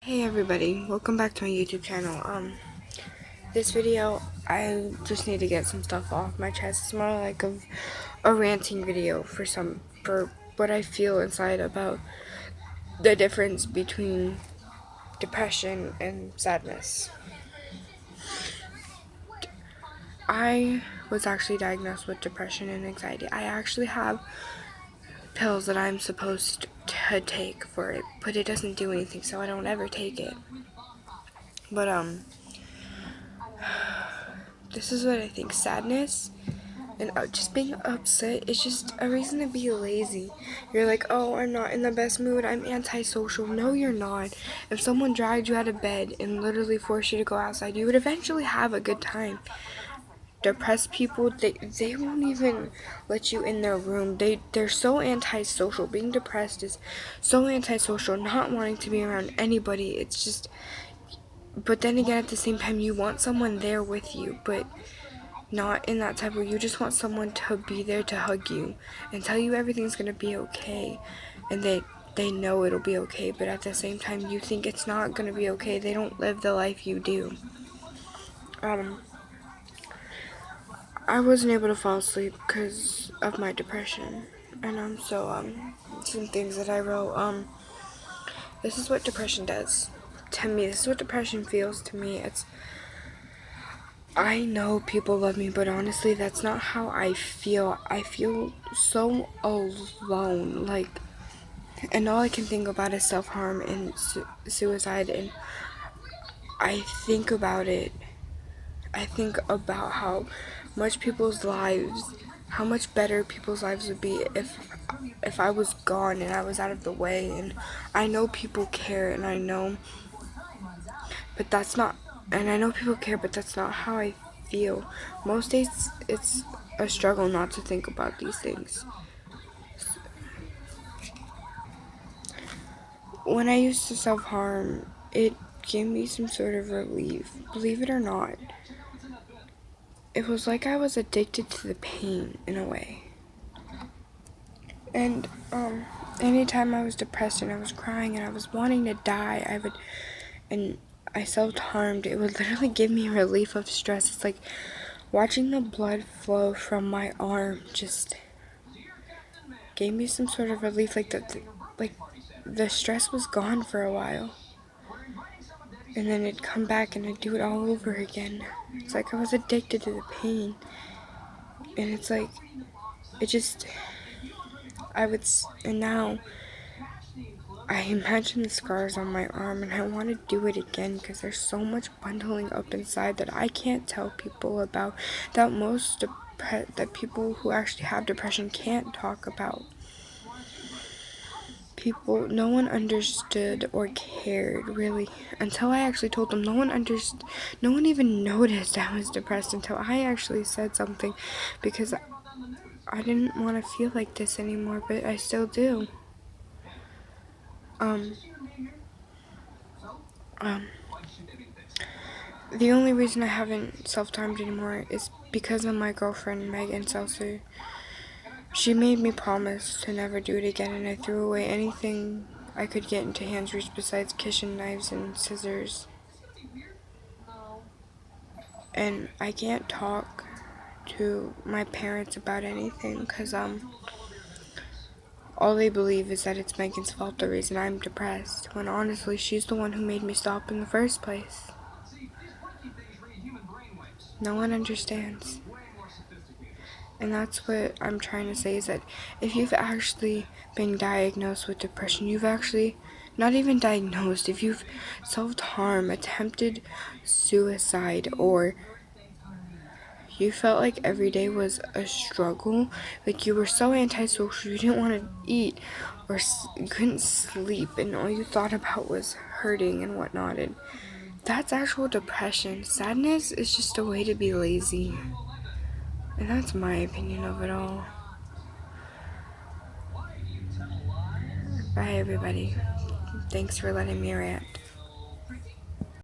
Hey everybody, welcome back to my YouTube channel. This video, I just need to get some stuff off my chest. It's more like a ranting video for what I feel inside about the difference between depression and sadness. I was actually diagnosed with depression and anxiety. I actually have pills that I'm supposed to take for it, but it doesn't do anything, so I don't ever take it. But this is what I think. Sadness and just being upset is just a reason to be lazy. You're like, oh, I'm not in the best mood, I'm antisocial. No, you're not. If someone dragged you out of bed and literally forced you to go outside, you would eventually have a good time. Depressed people, they won't even let you in their room. They're so antisocial. Being depressed is so antisocial, not wanting to be around anybody. It's just, but then again, at the same time, you want someone there with you, but not in that type where you just want someone to be there to hug you and tell you everything's gonna be okay, and they know it'll be okay, but at the same time you think it's not gonna be okay. They don't live the life you do. I wasn't able to fall asleep because of my depression, and some things that I wrote. This is what depression does to me. This is what depression feels to me. I know people love me, but honestly, that's not how I feel. I feel so alone, and all I can think about is self-harm and suicide, and I think about it. I think about how much how much better people's lives would be if I was gone and I was out of the way, and I know people care, and I know people care, but that's not how I feel. Most days, it's a struggle not to think about these things. When I used to self-harm, it gave me some sort of relief. Believe it or not, it was like I was addicted to the pain in a way. And anytime I was depressed and I was crying and I was wanting to die, I self-harmed. It would literally give me relief of stress. It's like watching the blood flow from my arm just gave me some sort of relief, like the stress was gone for a while. And then it'd come back and I'd do it all over again. It's like I was addicted to the pain. And it's like, and now I imagine the scars on my arm, and I want to do it again because there's so much bundling up inside that I can't tell people about, that that people who actually have depression can't talk about. No one understood or cared, really, until I actually told them. No one even noticed I was depressed until I actually said something, because I didn't want to feel like this anymore, but I still do. The only reason I haven't self-harmed anymore is because of my girlfriend, Megan Seltzer. She made me promise to never do it again, and I threw away anything I could get into hand's reach besides kitchen knives and scissors. And I can't talk to my parents about anything because all they believe is that it's Megan's fault, the reason I'm depressed, when honestly she's the one who made me stop in the first place. No one understands. And that's what I'm trying to say, is that if you've actually been diagnosed with depression, you've actually, not even diagnosed, if you've self-harmed, attempted suicide, or you felt like every day was a struggle, like you were so antisocial, you didn't want to eat, or you couldn't sleep, and all you thought about was hurting and whatnot, and that's actual depression. Sadness is just a way to be lazy. And that's my opinion of it all. Bye, everybody. Thanks for letting me rant.